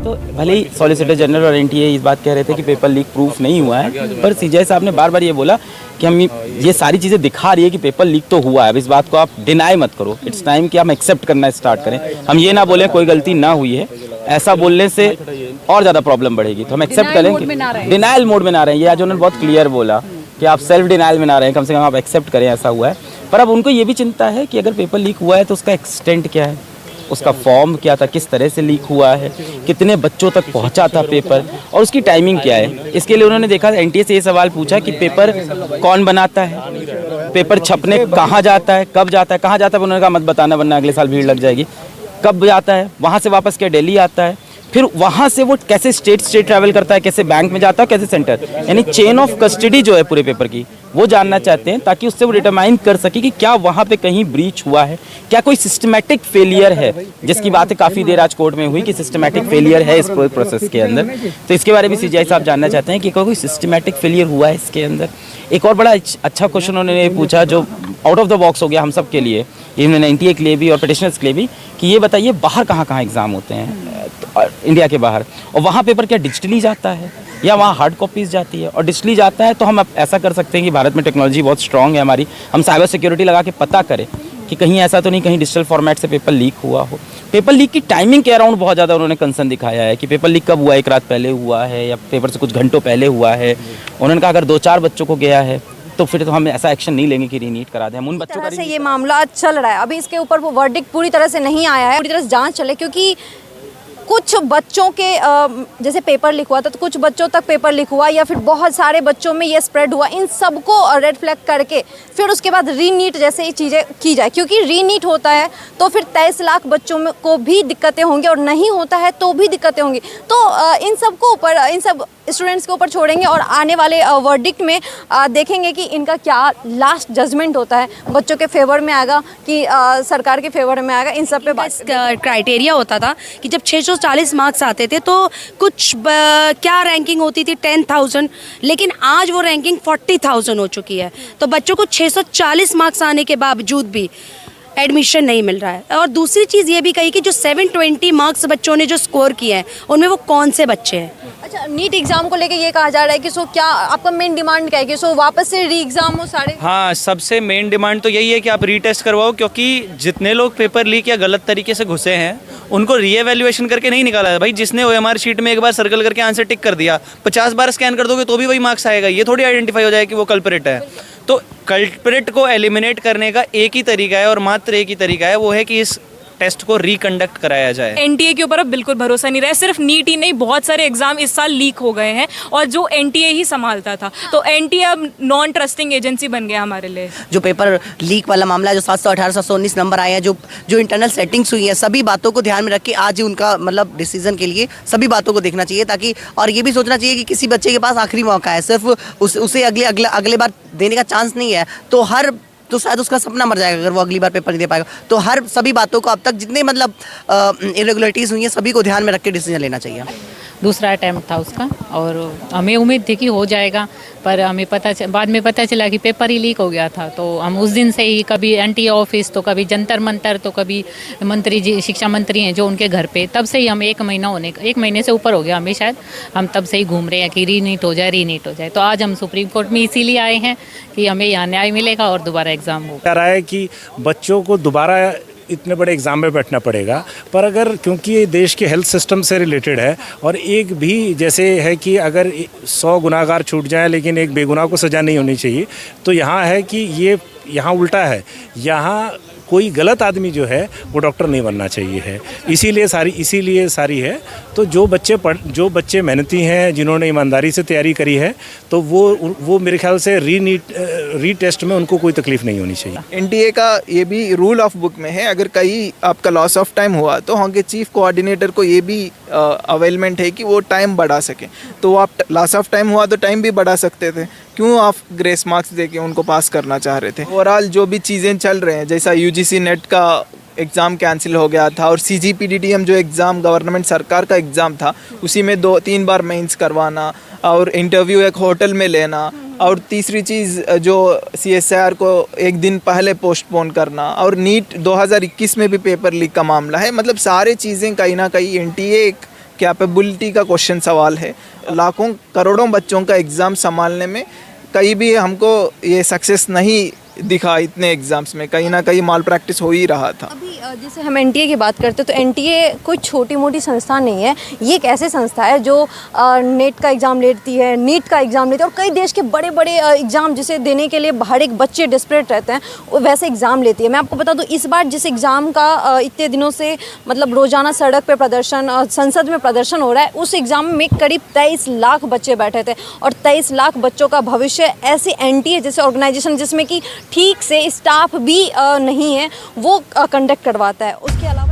तो भले ही solicitor general और एनटीए इस बात कह रहे थे कि पेपर लीक प्रूफ नहीं हुआ है, पर सीजीआई साहब ने बार बार ये बोला कि हम ये सारी चीज़ें दिखा रही है कि पेपर लीक तो हुआ है। अब इस बात को आप डिनाई मत करो, इट्स टाइम कि हम एक्सेप्ट करना स्टार्ट करें। हम ये ना बोलें कोई गलती ना हुई है, ऐसा बोलने से और ज़्यादा प्रॉब्लम बढ़ेगी। तो हम एक्सेप्ट करें कि डिनाइल मोड में ना रहे हैं। ये आज उन्होंने बहुत क्लियर बोला कि आप सेल्फ डिनाइल में ना रहे हैं, कम से कम आप एक्सेप्ट करें ऐसा हुआ है। पर अब उनको ये भी चिंता है कि अगर पेपर लीक हुआ है तो उसका एक्सटेंट क्या है, उसका फॉर्म क्या था, किस तरह से लीक हुआ है, कितने बच्चों तक पहुंचा था पेपर, और उसकी टाइमिंग क्या है। इसके लिए उन्होंने देखा एनटीए से ये सवाल पूछा कि पेपर कौन बनाता है, पेपर छपने कहाँ जाता है, कब जाता है, कहाँ जाता है। उन्होंने कहा मत बताना वरना अगले साल भीड़ लग जाएगी। कब जाता है, वहाँ से वापस क्या दिल्ली आता है, फिर वहाँ से वो कैसे स्टेट ट्रैवल करता है, कैसे बैंक में जाता है, कैसे सेंटर, यानी चेन ऑफ कस्टडी जो है पूरे पेपर की वो जानना चाहते हैं, ताकि उससे वो डिटरमाइन कर सके कि क्या वहाँ पे कहीं ब्रीच हुआ है, क्या कोई सिस्टमैटिक फेलियर है, जिसकी बातें काफ़ी देर आज कोर्ट में हुई कि सिस्टमैटिक फेलियर है इस प्रोसेस के अंदर। तो इसके बारे में सीजीआई साहब जानना चाहते हैं कि कोई सिस्टमैटिक फेलियर हुआ है इसके अंदर। एक और बड़ा अच्छा क्वेश्चन उन्होंने पूछा जो आउट ऑफ द बॉक्स हो गया हम सब के लिए, इन्होंने एनटीए के लिए भी और पिटिशनर्स के लिए भी, कि ये बताइए बाहर कहाँ कहाँ एग्ज़ाम होते हैं इंडिया के बाहर, और वहाँ पेपर क्या डिजिटली जाता है या वहाँ हार्ड कॉपीज़ जाती है। और डिजिटली जाता है तो हम अब ऐसा कर सकते हैं कि भारत में टेक्नोलॉजी बहुत स्ट्रॉन्ग है हमारी, हम साइबर सिक्योरिटी लगा के पता करें कि कहीं ऐसा तो नहीं कहीं डिजिटल फॉर्मेट से पेपर लीक हुआ हो। पेपर लीक की टाइमिंग के अराउंड बहुत ज़्यादा उन्होंने कंसर्न दिखाया है कि पेपर लीक कब हुआ, एक रात पहले हुआ है या पेपर से कुछ घंटों पहले हुआ है। उन्होंने कहा अगर 2-4 बच्चों को गया है तो फिर तो हम ऐसा एक्शन नहीं लेंगे कि रीनीट करा दें। हम उन बच्चों का से ये मामला चल रहा है, अभी इसके ऊपर वो वर्डिक्ट पूरी तरह से नहीं आया है, पूरी तरह से जांच चले, क्योंकि कुछ बच्चों के जैसे पेपर लीक हुआ था तो कुछ बच्चों तक पेपर लीक हुआ या फिर बहुत सारे बच्चों में ये स्प्रेड हुआ, इन सबको रेड फ्लैग करके फिर उसके बाद रीनीट जैसे ही चीज़ें की जाए, क्योंकि रीनीट होता है तो फिर 23 लाख बच्चों में को भी दिक्कतें होंगी और नहीं होता है तो भी दिक्कतें होंगी। तो इन सब को ऊपर इन सब स्टूडेंट्स के ऊपर छोड़ेंगे और आने वाले वर्डिक्ट में देखेंगे कि इनका क्या लास्ट जजमेंट होता है, बच्चों के फेवर में आएगा कि सरकार के फेवर में आएगा। इन सब पे बात क्राइटेरिया होता था कि जब 640 मार्क्स आते थे तो कुछ क्या रैंकिंग होती थी 10,000, लेकिन आज वो रैंकिंग 40,000 हो चुकी है। तो बच्चों को 640 मार्क्स आने के बावजूद भी एडमिशन नहीं मिल रहा है। और दूसरी चीज़ ये भी कही कि जो 720 मार्क्स बच्चों ने जो स्कोर किए हैं उनमें वो कौन से बच्चे हैं। अच्छा, नीट एग्जाम को लेके ये कहा जा रहा है कि सो क्या आपका मेन डिमांड क्या है कि सो वापस से री एग्जाम हो सारे? हाँ, सबसे मेन डिमांड तो यही है कि आप रीटेस्ट करवाओ, क्योंकि जितने लोग पेपर लीक या गलत तरीके से घुसे हैं उनको रीएवैल्यूएशन करके नहीं निकाला है। भाई जिसने ओएमआर शीट में एक बार सर्कल करके आंसर टिक कर दिया, 50 बार स्कैन कर दोगे तो भी वही मार्क्स आएगा। ये थोड़ी आइडेंटिफाई हो जाए कि वो कल्परेट है। तो कल्परेट को एलिमिनेट करने का एक ही तरीका है और मात्र एक ही तरीका है, वो है कि इस टेस्ट को रिकंडक्ट कराया जाए। एनटीए के ऊपर अब बिल्कुल भरोसा नहीं रहा। सिर्फ नीट ही नहीं, बहुत सारे एग्जाम इस साल लीक हो गए हैं और जो एनटीए ही संभालता था, तो एनटीए अब नॉन ट्रस्टिंग एजेंसी बन गया हमारे लिए। जो पेपर लीक वाला मामला है, जो 718 719 नंबर आए हैं, जो इंटरनल सेटिंग्स हुई है, सभी बातों को ध्यान में रख के आज उनका मतलब डिसीजन के लिए सभी बातों को देखना चाहिए, ताकि और ये भी सोचना चाहिए कि किसी बच्चे के पास आखिरी मौका है, सिर्फ उसे अगले बार देने का चांस नहीं है, तो शायद उसका सपना मर जाएगा अगर वो अगली बार पेपर नहीं दे पाएगा। तो सभी बातों को अब तक जितने मतलब इरेगुलरिटीज़ हुई हैं सभी को ध्यान में रख के डिसीजन लेना चाहिए। दूसरा अटैम्प्ट था उसका और हमें उम्मीद थी कि हो जाएगा, पर हमें बाद में पता चला कि पेपर ही लीक हो गया था। तो हम उस दिन से ही कभी एनटीए ऑफिस तो कभी जंतर मंतर तो कभी मंत्री जी, शिक्षा मंत्री हैं जो उनके घर पे, तब से ही हम 1 महीने से ऊपर हो गया हमें शायद, हम तब से ही घूम रहे हैं कि रीनीट हो जाए। तो आज हम सुप्रीम कोर्ट में इसीलिए आए हैं कि हमें यहाँ न्याय मिलेगा और दोबारा एग्ज़ाम होगा। कह रहा है कि बच्चों को दोबारा इतने बड़े एग्ज़ाम में बैठना पड़ेगा, पर अगर क्योंकि ये देश के हेल्थ सिस्टम से रिलेटेड है और एक भी जैसे है कि अगर 100 गुनाहगार छूट जाए लेकिन एक बेगुनाह को सज़ा नहीं होनी चाहिए, तो यहाँ है कि ये यहाँ उल्टा है, यहाँ कोई गलत आदमी जो है वो डॉक्टर नहीं बनना चाहिए है, इसीलिए सारी है। तो जो बच्चे मेहनती हैं, जिन्होंने ईमानदारी से तैयारी करी है, तो वो मेरे ख्याल से रीटेस्ट में उनको कोई तकलीफ नहीं होनी चाहिए। एनटीए का ये भी रूल ऑफ बुक में है, अगर कहीं आपका लॉस ऑफ टाइम हुआ तो वहाँ के चीफ कोऑर्डिनेटर को ये भी अवेलमेंट है कि वो टाइम बढ़ा सके। तो आप लॉस ऑफ टाइम हुआ तो टाइम भी बढ़ा सकते थे, क्यों आप ग्रेस मार्क्स देके उनको पास करना चाह रहे थे। ओवरऑल जो भी चीज़ें चल रहे हैं, जैसा यूजीसी नेट का एग्ज़ाम कैंसिल हो गया था और सीजीपीडीडीएम जो एग्ज़ाम गवर्नमेंट सरकार का एग्ज़ाम था उसी में 2-3 बार मेंस करवाना और इंटरव्यू एक होटल में लेना, और तीसरी चीज़ जो सीएसआईआर को एक दिन पहले पोस्टपोन करना, और नीट 2021 में भी पेपर लीक का मामला है। मतलब सारे चीज़ें कहीं ना कहीं एनटीए कैपेबिलिटी का क्वेश्चन सवाल है। लाखों करोड़ों बच्चों का एग्ज़ाम संभालने में कहीं भी हमको ये सक्सेस नहीं दिखा। इतने एग्ज़ाम्स में कहीं ना कहीं माल प्रैक्टिस हो ही रहा था। अभी जैसे हम एनटीए की बात करते हैं तो एनटीए कोई छोटी मोटी संस्था नहीं है। ये एक ऐसी संस्था है जो नेट का एग्ज़ाम लेती है, नीट का एग्ज़ाम लेती है और कई देश के बड़े बड़े एग्ज़ाम जिसे देने के लिए हर एक बच्चे डिस्परेट रहते हैं, वो वैसे एग्ज़ाम लेती है। मैं आपको बता दूं, इस बार जिस एग्ज़ाम का इतने दिनों से मतलब रोज़ाना सड़क पर प्रदर्शन और संसद में प्रदर्शन हो रहा है, उस एग्ज़ाम में करीब 23 लाख बच्चे बैठे थे और 23 लाख बच्चों का भविष्य ऐसी एनटीए जैसे ऑर्गेनाइजेशन जिसमें कि ठीक से स्टाफ भी नहीं है वो कंडक्ट करवाता है। उसके अलावा